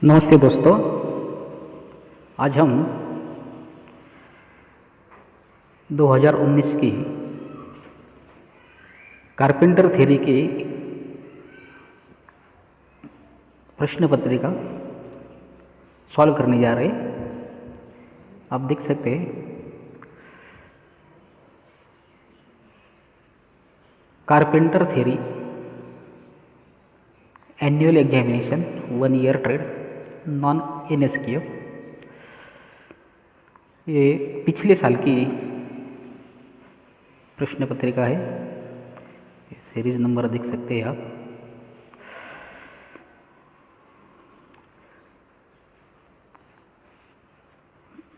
नमस्ते दोस्तों। आज हम 2019 की कारपेंटर थ्योरी की प्रश्न पत्रिका सॉल्व करने जा रहे हैं। आप देख सकते हैं carpenter theory annual examination 1 year trade non NSQF। ये पिछले साल की प्रश्न पत्रिका है। सीरीज नंबर देख सकते हैं आप।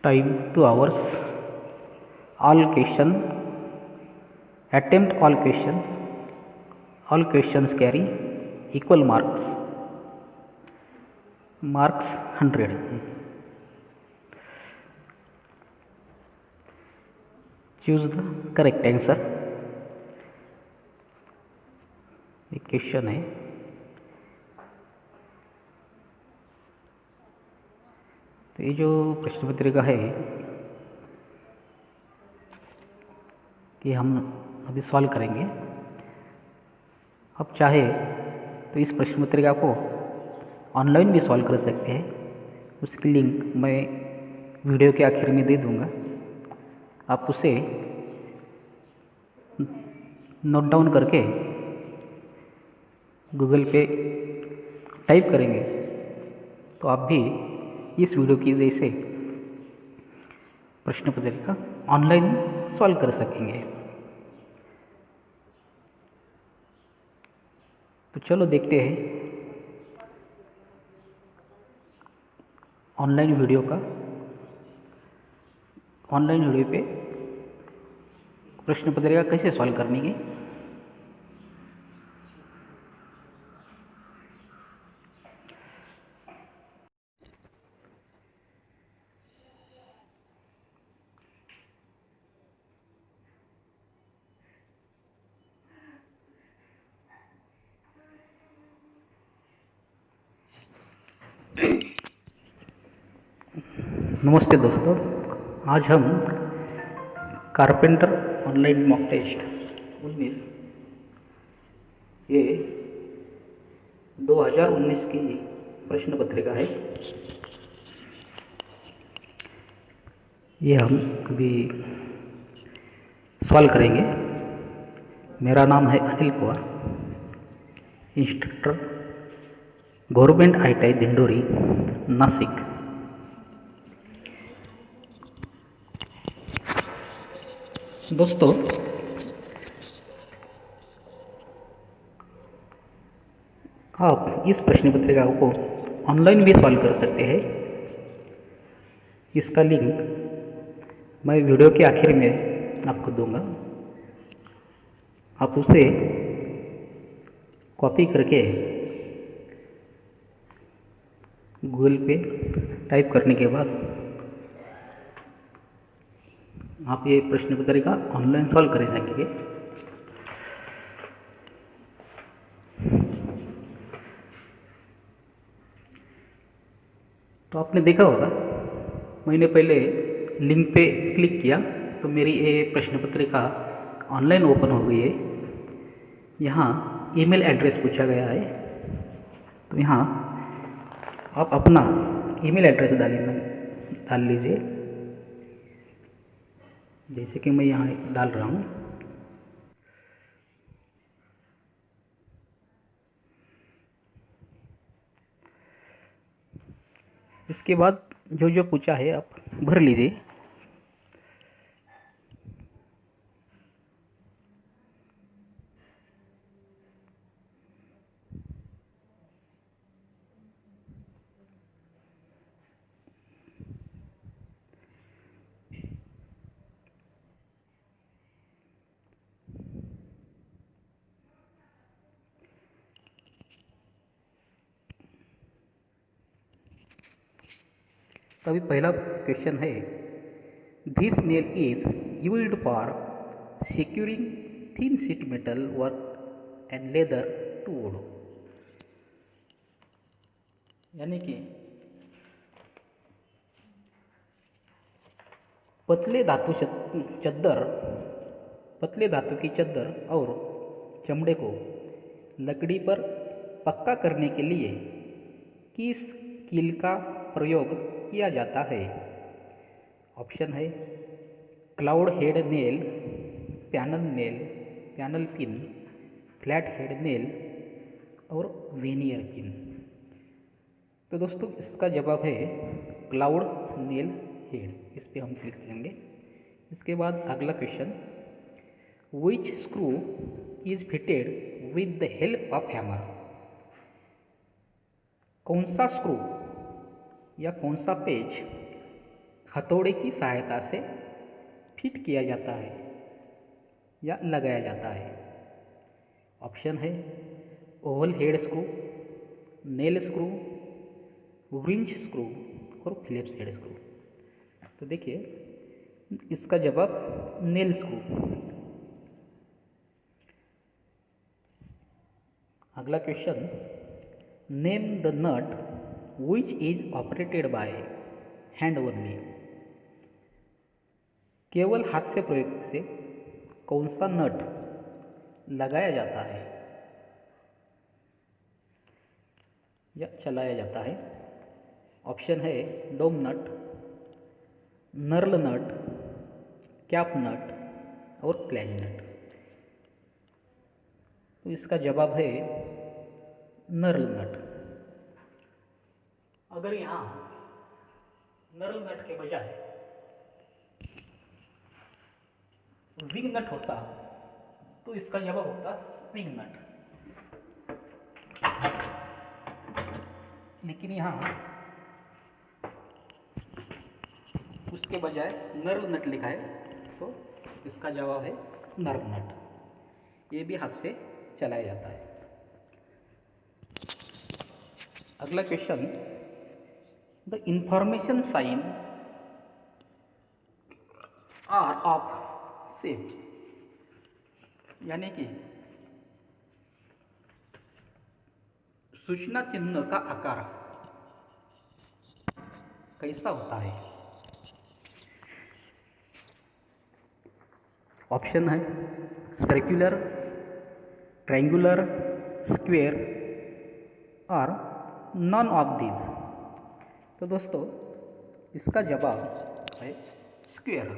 Time 2 hours. All question attempt all questions carry equal marks 100। Choose the correct answer. एक क्वेश्चन है। तो ये जो प्रश्न पत्रिका है कि हम अभी सॉल्व करेंगे। आप चाहे तो इस प्रश्न पत्रिका को ऑनलाइन भी सॉल्व कर सकते हैं। उसकी लिंक मैं वीडियो के आखिर में दे दूंगा। आप उसे नोट डाउन करके गूगल पे टाइप करेंगे तो आप भी इस वीडियो की जैसे प्रश्न पत्रिका ऑनलाइन सॉल्व कर सकेंगे। तो चलो देखते हैं ऑनलाइन वीडियो पे प्रश्न पत्रिका कैसे सॉल्व करनी है। नमस्ते दोस्तों। आज हम कारपेंटर ऑनलाइन मॉक टेस्ट 19 ये 2019 की प्रश्न पत्रिका है। ये हम अभी सॉल्व करेंगे। मेरा नाम है Anil Pawar, instructor government ITI Dindori Nashik. दोस्तों, आप इस प्रश्न पत्रिका को ऑनलाइन भी सॉल्व कर सकते हैं। इसका लिंक मैं वीडियो के आखिर में आपको दूंगा। आप उसे कॉपी करके गूगल पे टाइप करने के बाद आप ये प्रश्न पत्रिका ऑनलाइन सॉल्व कर सकेंगे। तो आपने देखा होगा, मैंने पहले लिंक पे क्लिक किया तो मेरी ये प्रश्न पत्रिका ऑनलाइन ओपन हो गई है। यहाँ ईमेल एड्रेस पूछा गया है, तो यहाँ आप अपना ईमेल एड्रेस डाल लीजिए। जैसे कि मैं यहाँ डाल रहा हूँ। इसके बाद जो जो पूछा है आप भर लीजिए। तो अभी पहला क्वेश्चन है, this nail is used for securing thin sheet metal work and leather to wood. यानी कि पतले धातु चद्दर पतले धातु की चद्दर और चमड़े को लकड़ी पर पक्का करने के लिए किस कील का प्रयोग किया जाता है? ऑप्शन है cloud head nail, panel pin, flat head nail और वेनियर पिन। तो दोस्तों इसका जवाब है क्लाउड नेल हेड। इस पे हम क्लिक करेंगे। इसके बाद अगला question, which screw is fitted with the help of hammer? कौन सा स्क्रू या कौन सा पेच हथौड़े की सहायता से फिट किया जाता है या लगाया जाता है? ऑप्शन है oval head screw, nail screw, wrench screw और फिलिप्स हेड स्क्रू। तो देखिए इसका जवाब नेल स्क्रू। अगला question, name the nut which is operated by hand only? केवल हाथ से प्रयोग से कौन सा नट लगाया जाता है या चलाया जाता है? ऑप्शन है डोम नट, नर्ल नट, कैप नट और प्लेज नट। तो इसका जवाब है नर्ल नट। अगर यहाँ नर्ल नट के बजाय विंग नट होता तो इसका जवाब होता विंग नट। लेकिन यहाँ उसके बजाय नर्ल नट लिखा है, तो इसका जवाब है नर्ल नट। ये भी हाथ से चलाया जाता है। अगला question, the information sign are of shapes, यानी कि सूचना चिन्ह का आकार कैसा होता है? ऑप्शन है सर्कुलर, ट्रायंगुलर, स्क्वायर और नॉन ऑफ दीज। तो दोस्तों इसका जवाब है स्क्वायर।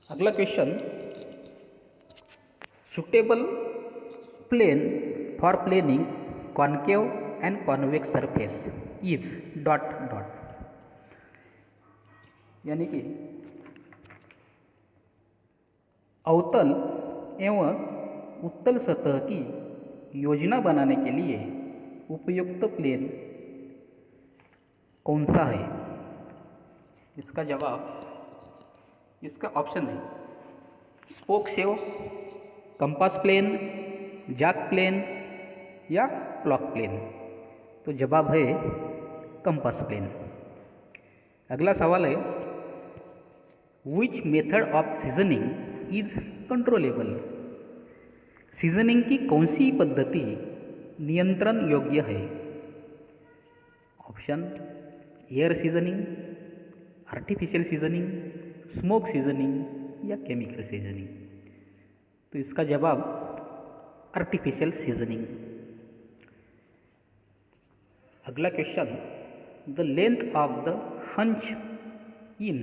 अगला question, suitable plane for planing concave and convex surface is dot dot, यानी कि अवतल एवं उत्तल सतह की योजना बनाने के लिए उपयुक्त प्लेन कौन सा है? इसका जवाब, इसका ऑप्शन है spokeshave, compass plane, jack plane या क्लॉक प्लेन। तो जवाब है कंपास प्लेन। अगला सवाल है, which method of seasoning is controllable? Seasoning की कौन सी पद्धति नियंत्रण योग्य है? Option air seasoning, artificial seasoning, smoke seasoning या केमिकल सीजनिंग। तो इसका जवाब आर्टिफिशियल सीजनिंग। अगला question, the length of the haunch in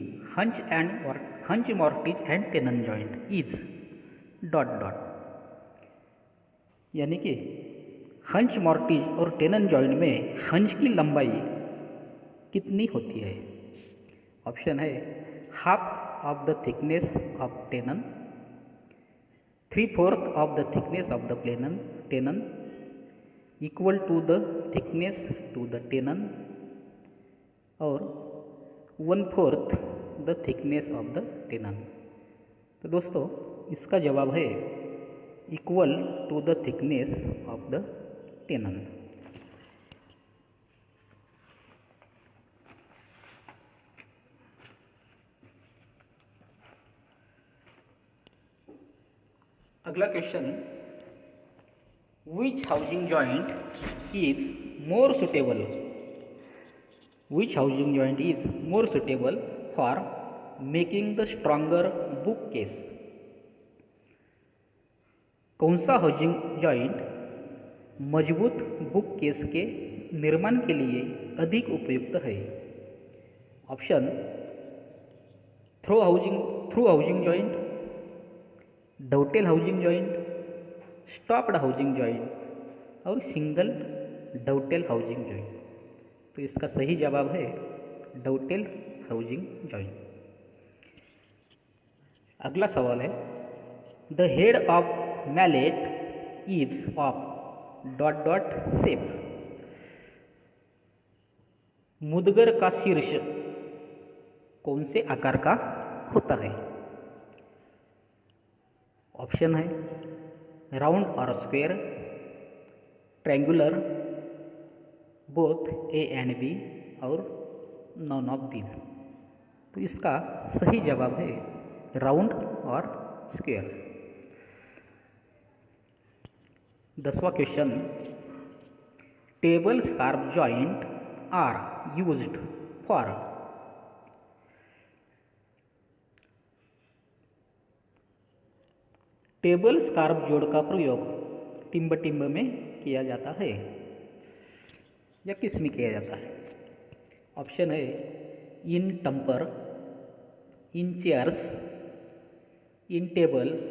haunch mortise and tenon joint is dot dot, यानी कि हंच मॉर्टिज और टेनन जॉइंट में हंच की लंबाई कितनी होती है? ऑप्शन है half of the thickness of tenon, 3/4 of the thickness of the tenon, equal to the thickness to the tenon और 1/4 the thickness of the tenon. तो दोस्तों इसका जवाब है equal to the thickness of the tenon. अगला question, which housing joint is more suitable Which housing joint is more suitable for making the stronger bookcase? कौन सा housing joint मजबूत bookcase के निर्माण के लिए अधिक उपयुक्त है? Option through housing joint, dowel housing joint, stopped housing joint और सिंगल डॉवेल हाउसिंग जॉइंट। तो इसका सही जवाब है डॉवेल हाउसिंग जॉइंट। अगला सवाल है the head of mallet is of dot dot shape. मुदगर का शीर्ष कौन से आकार का होता है? ऑप्शन है राउंड और square, triangular, both A and B और नॉन ऑफ दीज। तो इसका सही जवाब है राउंड और स्क्वायर। 10वां question, table scarf joint are used for. Table scarf जोड़ का प्रयोग टिम्ब टिम्ब में किया जाता है या किस में किया जाता है? ऑप्शन है इन टम्पर, इन चेयर्स, इन टेबल्स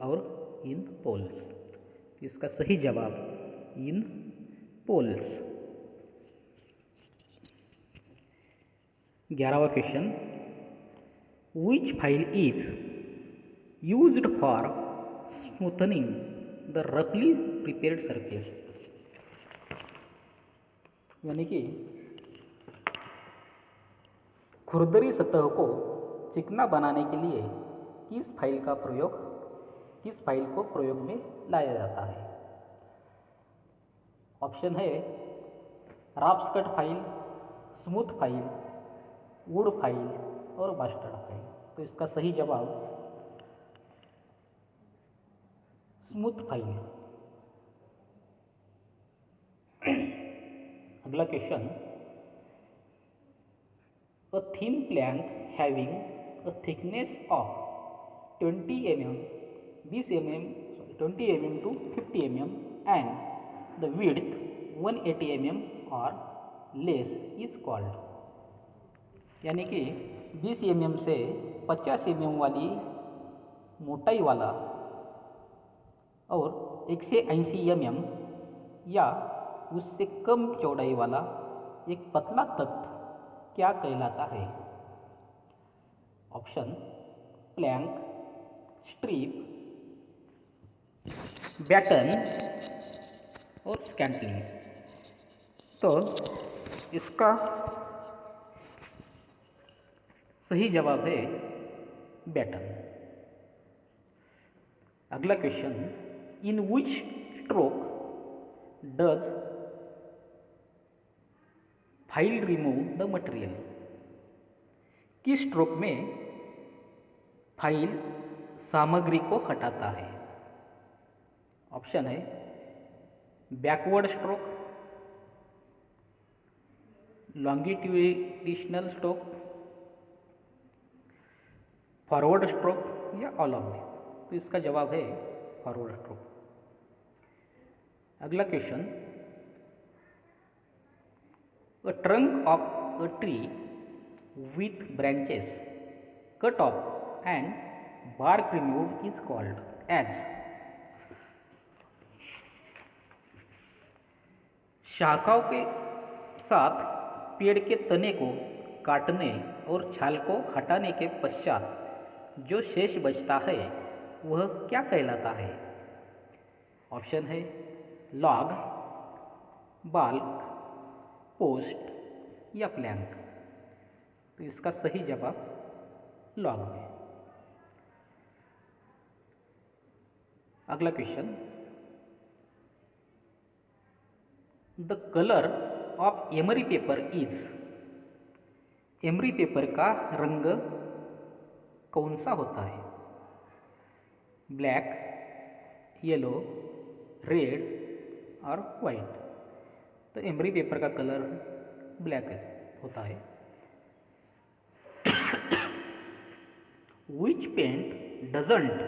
और इन पोल्स। इसका सही जवाब इन पोल्स। 11वां question, which file is used for smoothening the रफली प्रिपेयर्ड सरफेस। यानी कि खुरदरी सतह को चिकना बनाने के लिए किस फाइल को प्रयोग में लाया जाता है? ऑप्शन है raft file, smooth file, would file और मास्टर्ड फाइल। तो इसका सही जवाब स्मूथ फाइल। अगला question, a thin plank having a thickness of 20 mm, 20 mm to 50 mm and the width 180 mm or less is called। यानी कि 20 mm से 50 mm वाली मोटाई वाला और 180 mm या उससे कम चौड़ाई वाला एक पतला तख्त क्या कहलाता है? ऑप्शन प्लैंक, स्ट्रिप, बैटन और स्कैंटलिंग। तो इसका सही जवाब है बैटन। अगला question, in which stroke does file remove the material. किस स्ट्रोक में फाइल सामग्री को हटाता है? ऑप्शन है backward stroke, longitudinal stroke, forward stroke या ऑल ऑफ दिस। तो इसका जवाब है फॉरवर्ड स्ट्रोक। अगला question, a trunk of a tree with branches cut off and bark removed is called as। शाखाओं के साथ पेड़ के तने को काटने और छाल को हटाने के पश्चात जो शेष बचता है वह क्या कहलाता है? ऑप्शन है लॉग, बाल्क, पोस्ट या प्लैंक। तो इसका सही जवाब लॉग है। अगला question, the colour of emery paper is. Emery paper का रंग कौन सा होता है? ब्लैक, येलो, रेड और वाइट। तो एमरी पेपर का कलर ब्लैक है। होता है। Which paint doesn't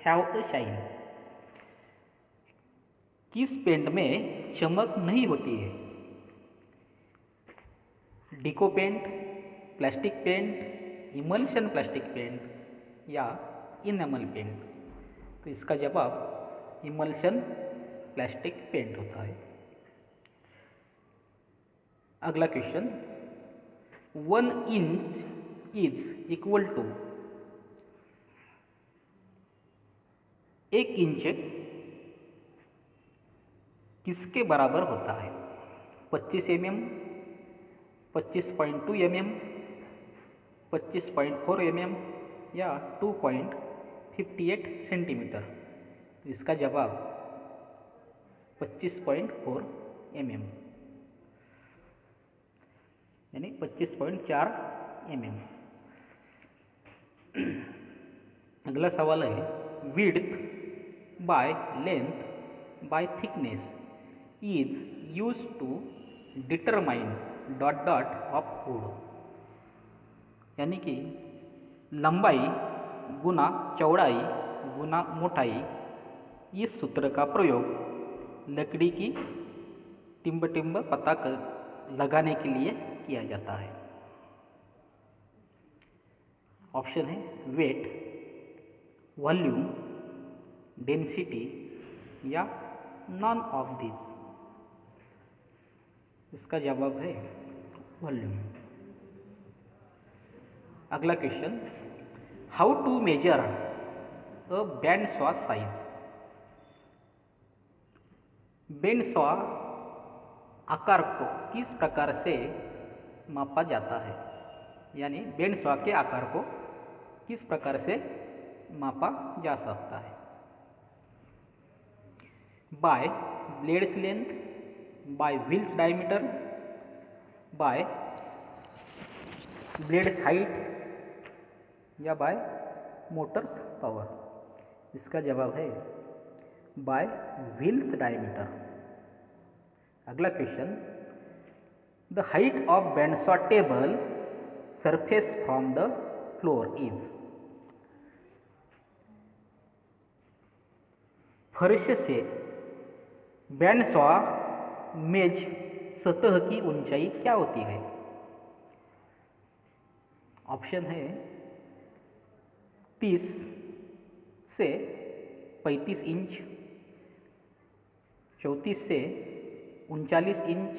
have a shine? किस पेंट में चमक नहीं होती है? Deco paint, plastic paint, emulsion plastic paint या इनेमल पेंट? तो इसका जवाब इमल्शन प्लास्टिक पेंट होता है। अगला question, 1 inch is equal to, 1 inch किसके बराबर होता है? 25 mm, 25.2 mm, 25.4 mm या 2.58 सेंटीमीटर? तो इसका जवाब 25.4 mm यानी 25.4 mm। अगला सवाल है, width by length by thickness is use to determine dot dot of wood. यानी कि लंबाई गुना चौड़ाई गुना मोटाई, इस सूत्र का प्रयोग लकड़ी की टिम्ब टिम्ब पता लगाने के लिए किया जाता है। ऑप्शन है वेट, वॉल्यूम, डेंसिटी या नॉन ऑफ दिस? इसका जवाब है वॉल्यूम। अगला question, how to measure a band saw size? Band saw आकार को किस प्रकार से मापा जाता है? यानी बैंड सॉ के आकार को किस प्रकार से मापा जा सकता है? By blades length, by wheels diameter, by blades height या बाय मोटर्स पावर? इसका जवाब है बाय व्हील्स डायमीटर। अगला question, the height of band saw table surface from the floor is? फर्श से बैंड सॉ मेज सतह की ऊंचाई क्या होती है? ऑप्शन है 30 से 35 इंच, 34 से 39 इंच,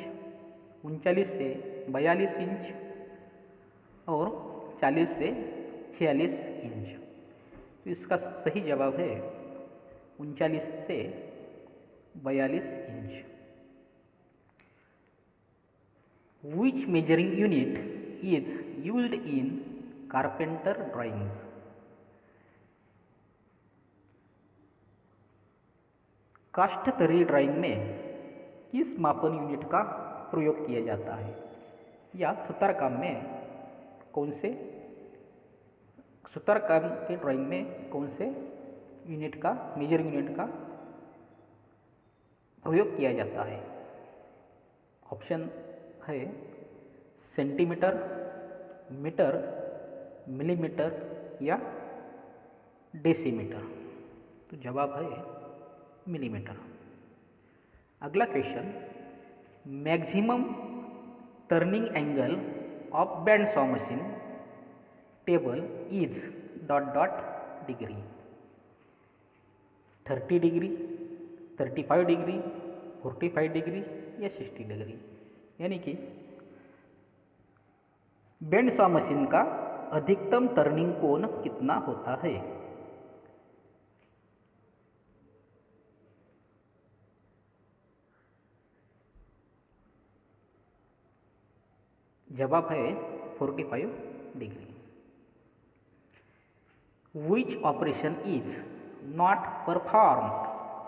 39 से 42 इंच और 40 से 46 इंच। तो इसका सही जवाब है 39 से 42 inch. Which measuring unit is used in carpenter drawings? काष्ठतरी ड्राइंग में किस मापन यूनिट का प्रयोग किया जाता है? या सुतारकाम में कौन से सुतारकाम के ड्राइंग में कौन से यूनिट का, मेजरिंग यूनिट का प्रयोग किया जाता है? ऑप्शन है सेंटीमीटर, मीटर, मिलीमीटर या डेसीमीटर? तो जवाब है मिलीमीटर। अगला question, maximum turning angle of band saw machine table is dot dot degree? 30 degree, 35 degree, 45 degree या 60 डिग्री? यानी कि बैंड सॉ मशीन का अधिकतम टर्निंग कोण कितना होता है? जवाब है 45 degree. Which operation is not performed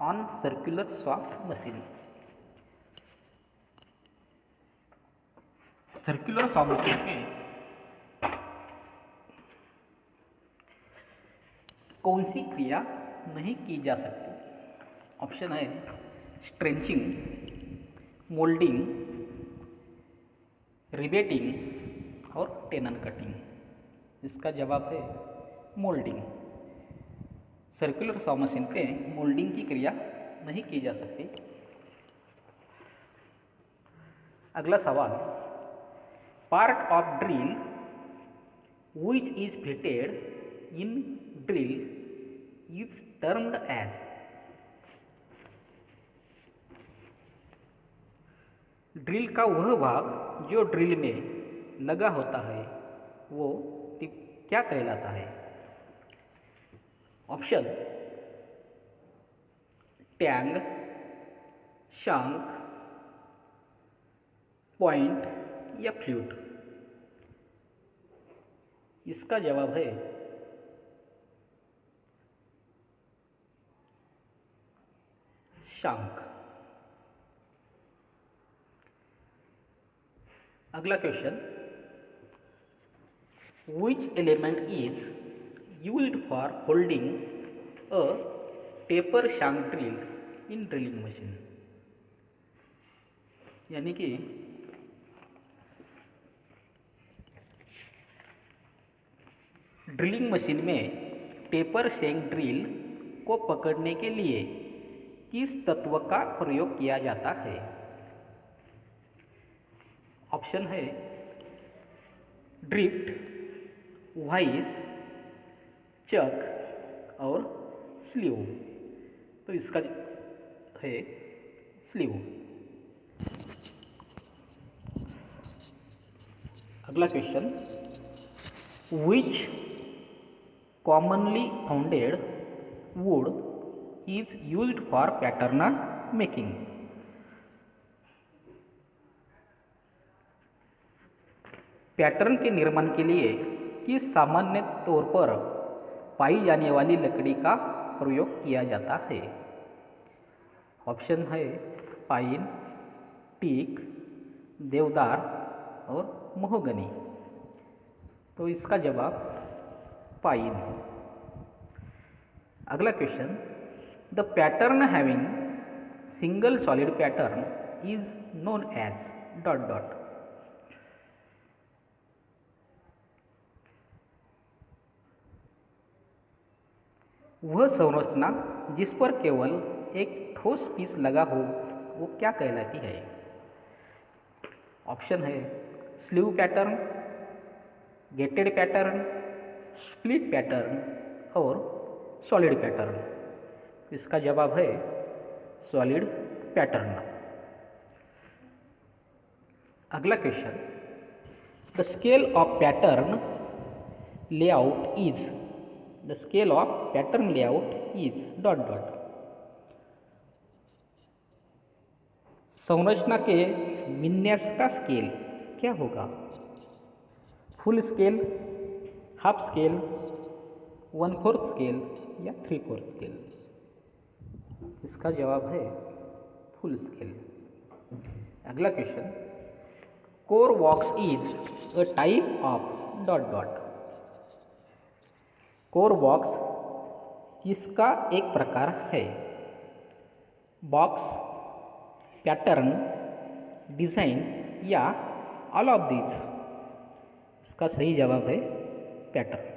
on circular saw machine? Circular saw machine में कौन सी क्रिया नहीं की जा सकती? ऑप्शन है स्ट्रेंचिंग, मोल्डिंग, रिवेटिंग और टेनन कटिंग। इसका जवाब है मोल्डिंग। सर्कुलर सॉ मशीन पे मोल्डिंग की क्रिया नहीं की जा सकती। अगला सवाल, part of drill which is fitted in drill is termed as। Drill का वह भाग जो ड्रिल में लगा होता है वो क्या कहलाता है? ऑप्शन, टैंग, शंक, पॉइंट या फ्लूट। इसका जवाब है शंक। अगला question, which element is used for holding a taper शंक drills in drilling machine. यानी कि ड्रिलिंग मशीन में टेपर शैंक ड्रिल को पकड़ने के लिए किस तत्व का प्रयोग किया जाता है? ऑप्शन है ड्रिफ्ट, वाइस, चक और स्लीव। तो इसका है स्लीव। अगला question, which commonly founded wood is used for pattern making। Pattern के निर्माण के लिए किस सामान्य तौर पर पाई जाने वाली लकड़ी का प्रयोग किया जाता है? ऑप्शन है पाइन, टीक, देवदार और महोगनी। तो इसका जवाब पाइन। अगला question, the pattern having single solid pattern is known as dot dot. वह संरचना जिस पर केवल एक ठोस पीस लगा हो वो क्या कहलाती है? ऑप्शन है sleeve pattern, gated pattern, split pattern और सॉलिड पैटर्न। इसका जवाब है सॉलिड पैटर्न। अगला question, the scale of pattern layout is, the scale of pattern layout is dot dot. संरचना के विन्यास का स्केल क्या होगा? Full scale, half scale, 1/4 scale या 3/4 स्केल। इसका जवाब है फुल स्केल। अगला question, core box is a type of dot dot. Core box किसका एक प्रकार है? बॉक्स, पैटर्न, डिजाइन या ऑल ऑफ दीज। इसका सही जवाब है pattern.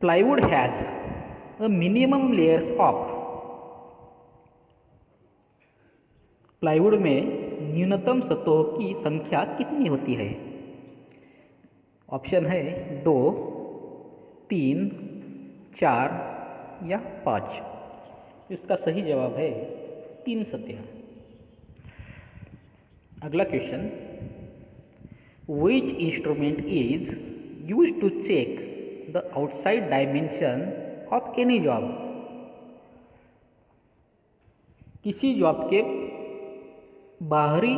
Plywood has a minimum layers of. Plywood में न्यूनतम सतहों की संख्या कितनी होती है? ऑप्शन है 2, 3, 4 या 5। इसका सही जवाब है 3 सतह। अगला question, which instrument is used to check the outside dimension of any job। किसी जॉब के बाहरी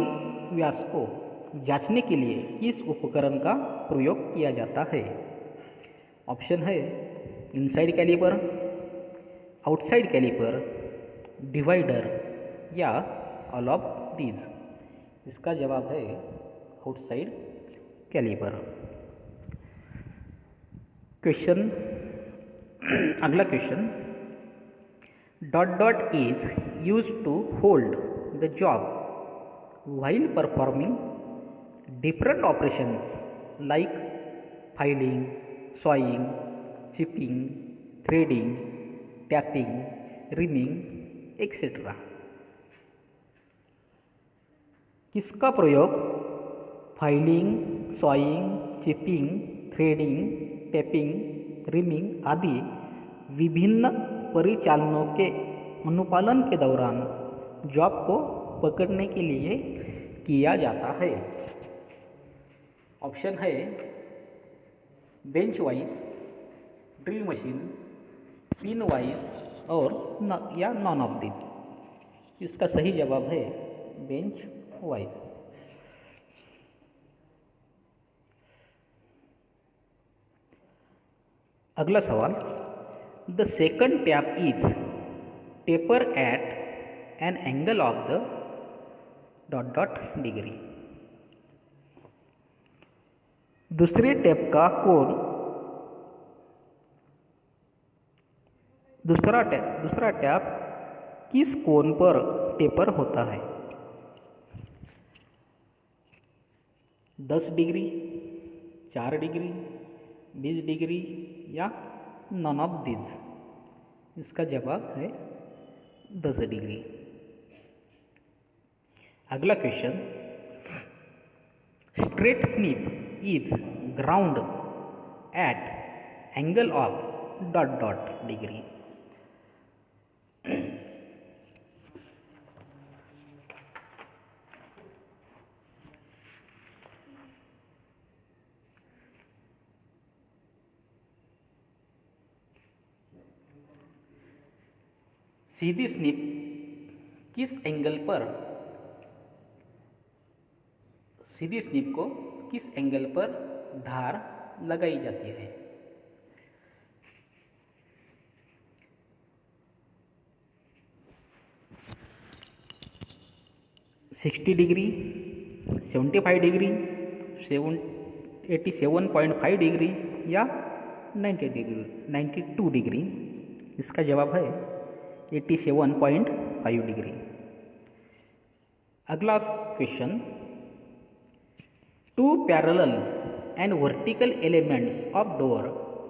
व्यास को जांचने के लिए किस उपकरण का प्रयोग किया जाता है? ऑप्शन है inside caliper, outside caliper, divider या ऑल ऑफ दीज। इसका जवाब है आउटसाइड कैलिपर। क्वेश्चन, अगला question, dot dot is used to hold the job while performing different operations like filing, sawing, chipping, threading, tapping, rimming, etc. किसका प्रयोग filing, sawing, chipping, threading, tapping, rhyming आदि विभिन्न परिचालनों के अनुपालन के दौरान जॉब को पकड़ने के लिए किया जाता है? ऑप्शन है bench vise, drill machine, pin vise या नॉन ऑफ दिस। इसका सही जवाब है बेंच वाइज। अगला सवाल, the second tap is taper at an angle of the dot dot degree. दूसरे टैप का कोण दूसरा टैप किस कोण पर टेपर होता है? 10 डिग्री, 4 डिग्री, 20 डिग्री या नॉन ऑफ दिस। इसका जवाब है 10 डिग्री। अगला question, straight snip is ground eight angle of dot dot degree. Sidhi snip को किस एंगल पर धार लगाई जाती है? 60 डिग्री, 75 डिग्री, 87.5 डिग्री या 92 डिग्री। इसका जवाब है 87.5 डिग्री। अगला question, two parallel and vertical elements of door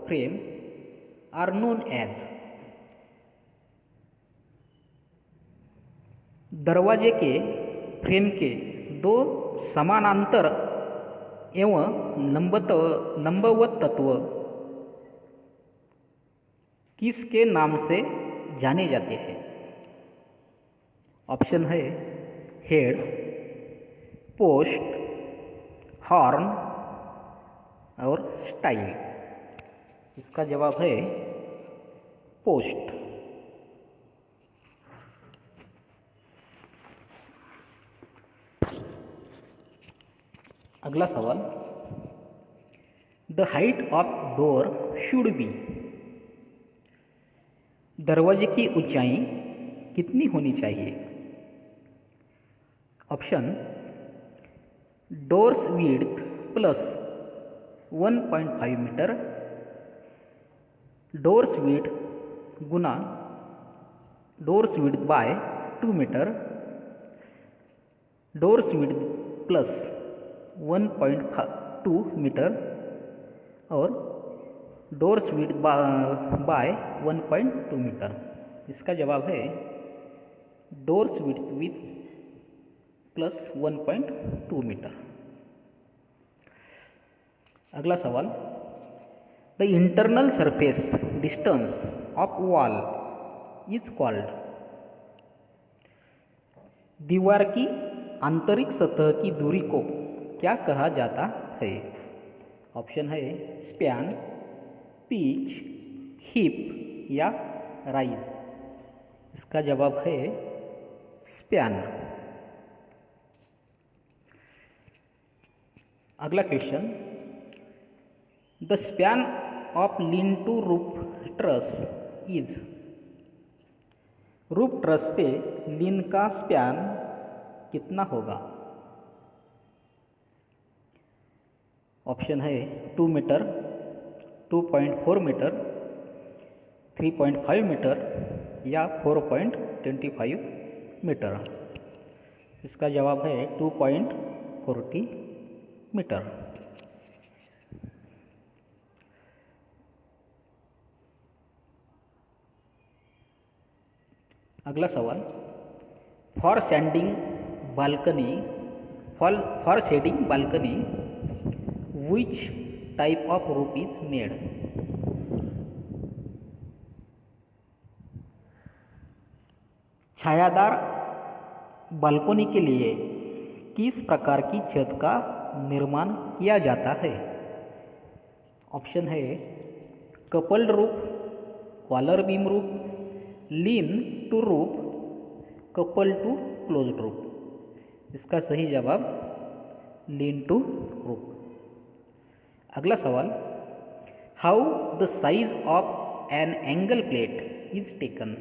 frame are known as. दरवाजे के फ्रेम के दो समानांतर एवं लंबवत तत्व किसके नाम से जाने जाते हैं? ऑप्शन है हेड, पोस्ट, हॉर्न और स्टाइल। इसका जवाब है पोस्ट। अगला सवाल, the height of door should be. दरवाजे की ऊंचाई कितनी होनी चाहिए? Option, door's width plus 1.5 metre, door's width गुना door's width by 2 metre, door's width plus 1.2 metre और डोर्स विड्थ बाय 1.2 मीटर। इसका जवाब है डोर्स विड्थ प्लस 1.2 मीटर। अगला सवाल, the internal surface distance of wall is called. दीवार की आंतरिक सतह की दूरी को क्या कहा जाता है? ऑप्शन है स्पैन, पिच, हिप या राइज। इसका जवाब है स्पैन। अगला question, the span of lean to roof truss is. Roof truss से लीन का स्पैन कितना होगा? ऑप्शन है 2 मीटर, 2.4 मीटर, 3.5 मीटर या 4.25 मीटर। इसका जवाब है 2.40 मीटर। अगला सवाल, for sanding balcony for shading balcony which type of roof is made. छायादार बालकोनी के लिए किस प्रकार की छत का निर्माण किया जाता है। ऑप्शन है coupled roof, collar beam roof, lean to roof, couple to closed roof. इसका सही जवाब लीन टू रूफ। अगला सवाल, how the size of an angle plate is taken.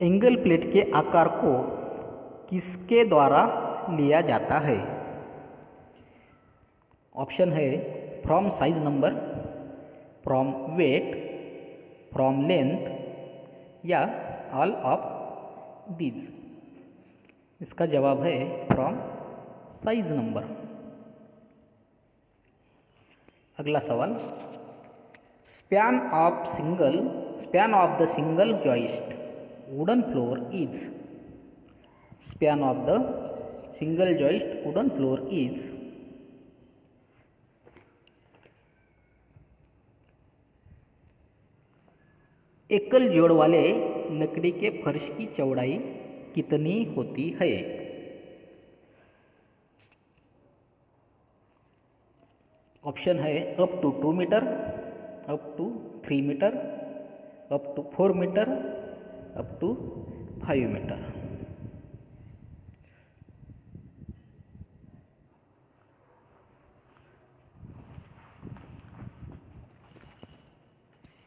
Angle plate के आकार को किसके द्वारा लिया जाता है। ऑप्शन है from size number, from weight, from length या ऑल ऑफ दीज। इसका जवाब है फ्रॉम साइज नंबर। अगला सवाल, span of the single joist wooden floor is. Span of the single joist wooden floor is. एकल जोड़ वाले लकड़ी के फर्श की चौड़ाई कितनी होती है। ऑप्शन है up to 2 metre, up to 3 metre, up to 4 metre, up to 5 metre.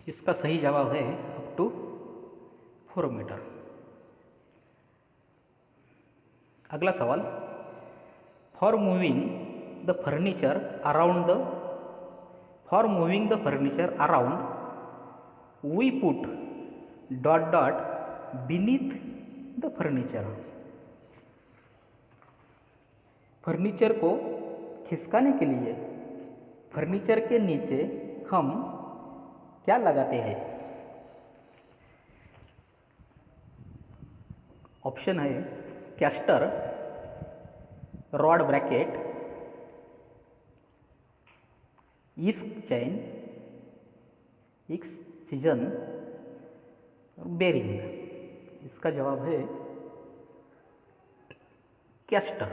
इसका सही जवाब है अप टू 4 मीटर। अगला सवाल, for moving the furniture around we put dot dot beneath the furniture. Furniture को खिसकाने के लिए फर्नीचर के नीचे हम क्या लगाते हैं। ऑप्शन है कैस्टर, रॉड ब्रैकेट, इस्क चैन, एक्ससीजन, बेरिंग। इसका जवाब है कैस्टर।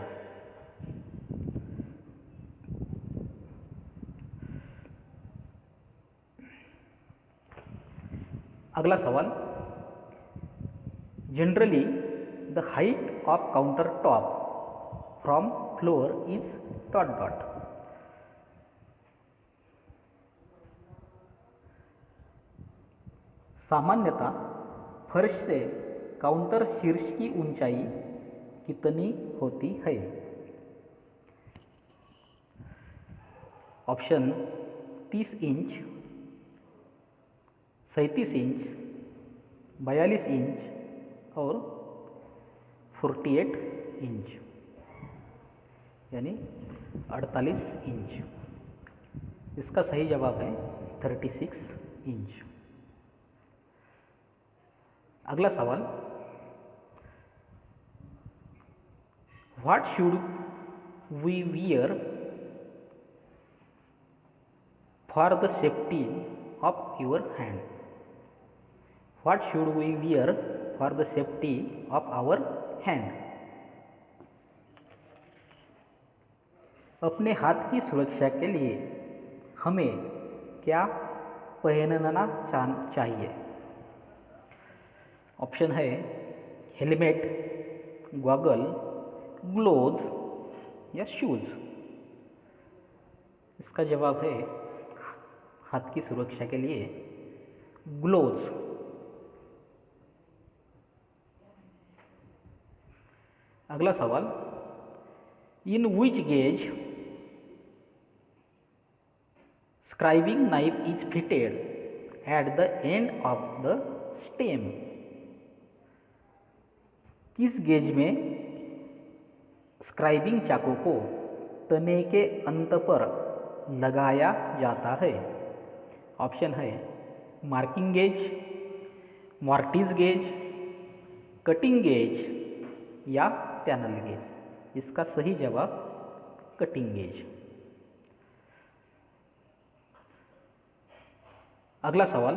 अगला सवाल, generally the height of counter top from floor is dot dot. सामान्यतः फर्श से काउंटर शीर्ष की ऊंचाई कितनी होती है। ऑप्शन 30 इंच, 37 इंच, 42 इंच और 48 इंच यानी 48 इंच। इसका सही जवाब है 36 इंच। अगला सवाल, what should we wear for the safety of your hand. What should we wear for the safety of our hand. अपने हाथ की सुरक्षा के लिए हमें क्या पहनना चाहिए। ऑप्शन है हेलमेट, गॉगल, ग्लोव्स या शूज। इसका जवाब है हाथ की सुरक्षा के लिए ग्लोव्स। अगला सवाल, in which gauge scribing knife is fitted at the end of the stem. किस गेज में स्क्राइबिंग चाकू को तने के अंत पर लगाया जाता है? ऑप्शन है marking gauge, mortise gauge, cutting gauge या पैनल गेज। इसका सही जवाब कटिंग गेज। अगला सवाल,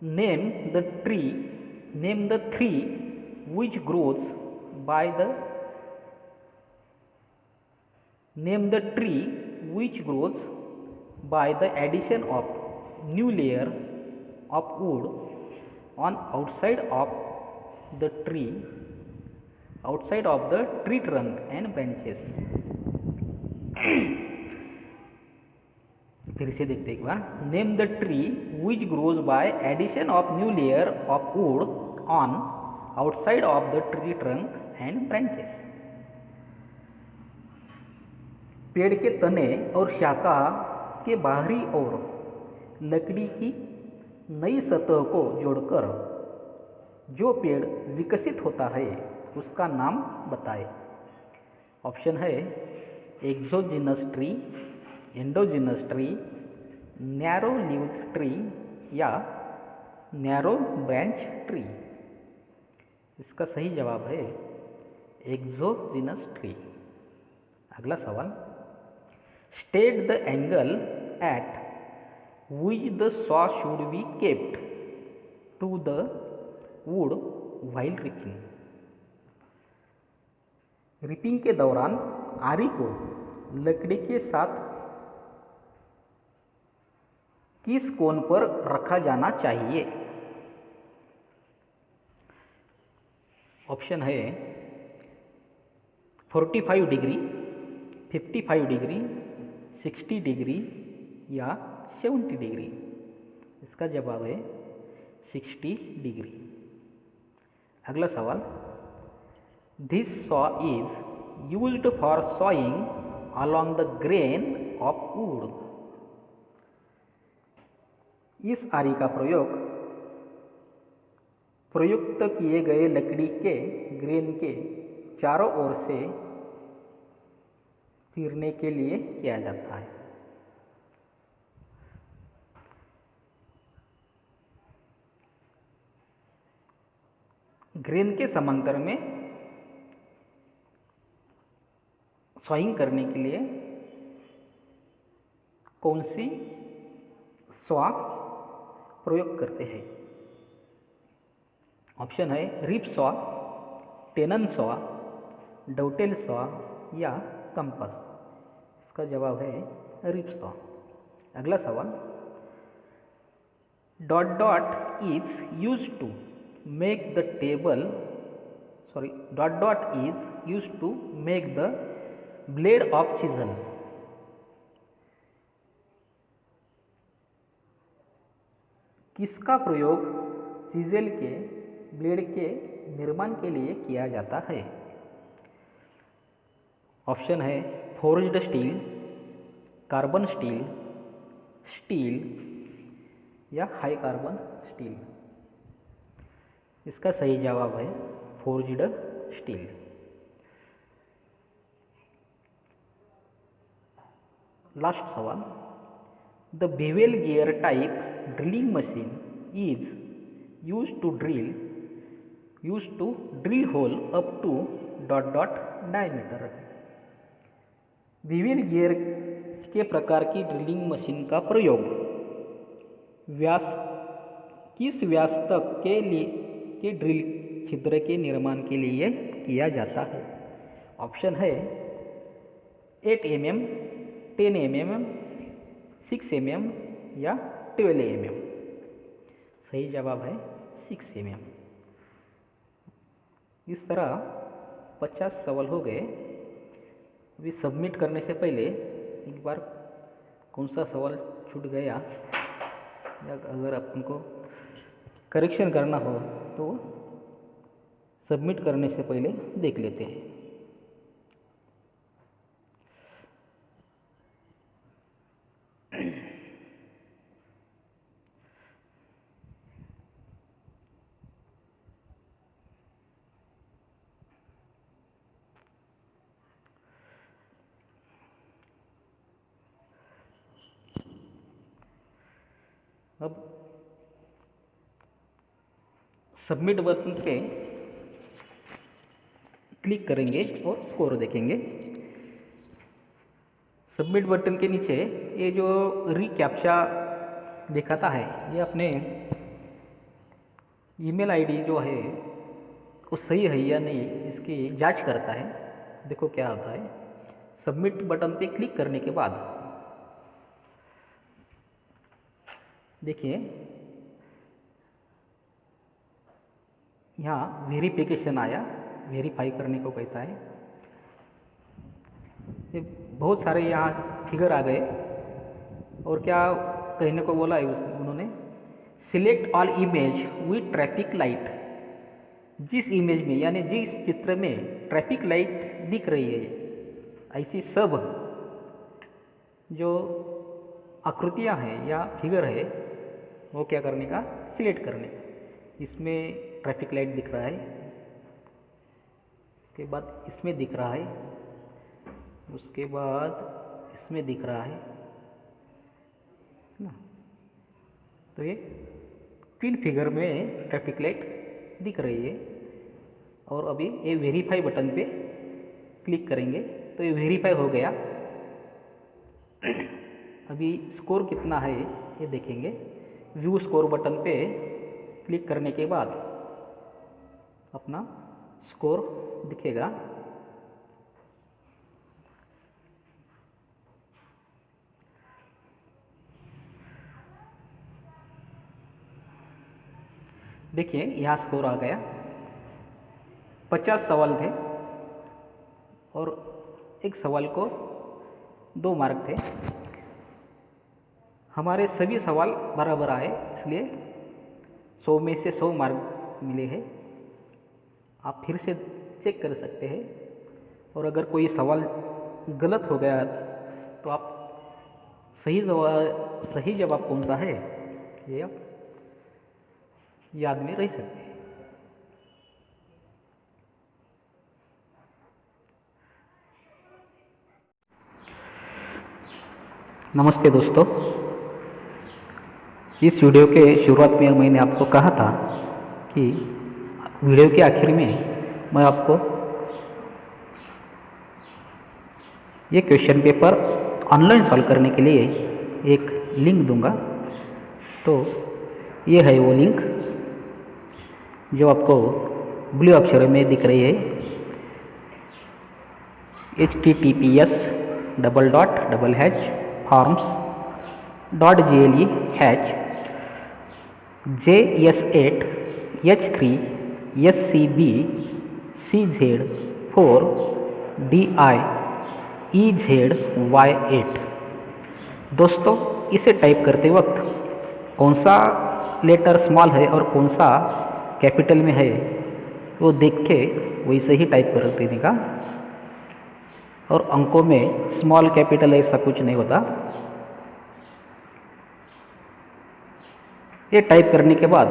name the tree which grows by the addition of new layer of wood on outside of the tree trunk and branches। फिर से देखते एक बार, name the tree which grows by addition of new layer of wood on outside of the tree trunk and branches. पेड़ के तने और शाखा के बाहरी ओर लकड़ी की नई सतह को जोड़कर जो पेड़ विकसित होता है उसका नाम बताएं। ऑप्शन है exogenous tree, endogenous tree, narrow leaves tree या नैरो ब्रांच ट्री। इसका सही जवाब है एक्सोजिनस ट्री। अगला सवाल, state the angle at which the saw should be kept to the wood while ripping. Ripping के दौरान आरी को लकड़ी के साथ किस कोण पर रखा जाना चाहिए? ऑप्शन है 45 डिग्री, 55 डिग्री, 60 डिग्री या 70 डिग्री। इसका जवाब है 60 डिग्री। अगला सवाल, this saw is used for sawing along the grain of wood। इस आरी का प्रयोग प्रयुक्त किए गए लकड़ी के ग्रेन के चारों ओर से चीरने के लिए किया जाता है। ग्रेन के समांतर में सॉइंग करने के लिए कौन सी सॉ प्रयोग करते हैं? ऑप्शन है rip saw, tenon saw, dovetail saw या कंपास। इसका जवाब है रिप सॉ। अगला सवाल, dot dot is use to make the blade of chisel. किसका प्रयोग चिजल के ब्लेड के निर्माण के लिए किया जाता है? ऑप्शन है forged steel, carbon steel, steel या हाई कार्बन स्टील। इसका सही जवाब है फोर्ज्ड स्टील। लास्ट सवाल, the Wavell gear type drilling machine is used to drill hole up to ... diameter। Wavell gear के प्रकार की ड्रिलिंग मशीन का प्रयोग किस व्यास तक के ड्रिल छिद्र के निर्माण के लिए किया जाता है? ऑप्शन है 8 mm, 10 mm, 6 mm या 12 mm। सही जवाब है 6 mm। इस तरह 50 सवाल हो गए। अभी सबमिट करने से पहले एक बार कौन सा सवाल छूट गया या अगर अपन को करेक्शन करना हो तो सबमिट करने से पहले देख लेते हैं। अब सबमिट बटन पे क्लिक करेंगे और स्कोर देखेंगे। सबमिट बटन के नीचे ये जो रीकैप्चा दिखाता है, ये अपने ईमेल आईडी जो है वो सही है या नहीं इसकी जांच करता है। देखो क्या होता है। सबमिट बटन पे क्लिक करने के बाद देखिए यहाँ वेरिफिकेशन आया, वेरीफाई करने को कहता है। ये बहुत सारे यहाँ फिगर आ गए और क्या कहने को बोला है उन्होंने, select all image with traffic light. जिस इमेज में यानी जिस चित्र में ट्रैफिक लाइट दिख रही है, ऐसी सब जो आकृतियाँ हैं या फिगर है वो क्या करने का, सिलेक्ट करने का। इसमें ट्रैफिक लाइट दिख रहा है, उसके बाद इसमें दिख रहा है, उसके बाद इसमें दिख रहा है ना। तो ये 3 फिगर में ट्रैफिक लाइट दिख रही है। और अभी ये वेरीफाई बटन पे क्लिक करेंगे तो ये वेरीफाई हो गया। अभी स्कोर कितना है ये देखेंगे। व्यू स्कोर बटन पे क्लिक करने के बाद अपना स्कोर दिखेगा। देखिए यहाँ स्कोर आ गया। 50 सवाल थे और एक सवाल को 2 मार्क थे। हमारे सभी सवाल बराबर आए, इसलिए 100 में से 100 मार्क मिले हैं। आप फिर से चेक कर सकते हैं। और अगर कोई सवाल गलत हो गया तो आप सही जवाब कौन सा है ये आप याद में रह सकते हैं। नमस्ते दोस्तों, इस वीडियो के शुरुआत में मैंने आपको कहा था कि वीडियो के आखिर में मैं आपको ये क्वेश्चन पेपर ऑनलाइन सॉल्व करने के लिए एक लिंक दूंगा। तो ये है वो लिंक जो आपको ब्लू अक्षरों में दिख रही है, https://jsh8-3SCB-CZ4DIEZY8। दोस्तों, इसे टाइप करते वक्त कौन सा लेटर स्मॉल है और कौन सा कैपिटल में है वो देख के वैसे ही टाइप कर देने का। और अंकों में स्मॉल कैपिटल ऐसा कुछ नहीं होता। ये टाइप करने के बाद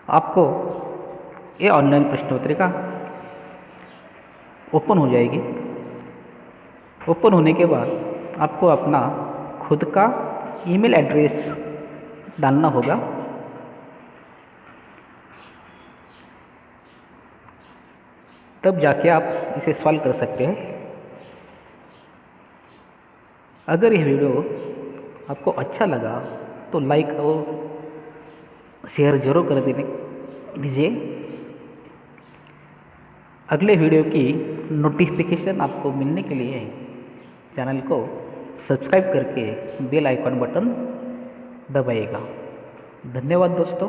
आपको ये ऑनलाइन प्रश्न पत्रिका ओपन हो जाएगी। ओपन होने के बाद आपको अपना खुद का ईमेल एड्रेस डालना होगा। तब जाके आप इसे सॉल्व कर सकते हैं। अगर यह वीडियो आपको अच्छा लगा तो लाइक और शेयर जरूर कर दीजिए। अगले वीडियो की नोटिफिकेशन आपको मिलने के लिए चैनल को सब्सक्राइब करके बेल आइकन बटन दबाइएगा। धन्यवाद दोस्तों।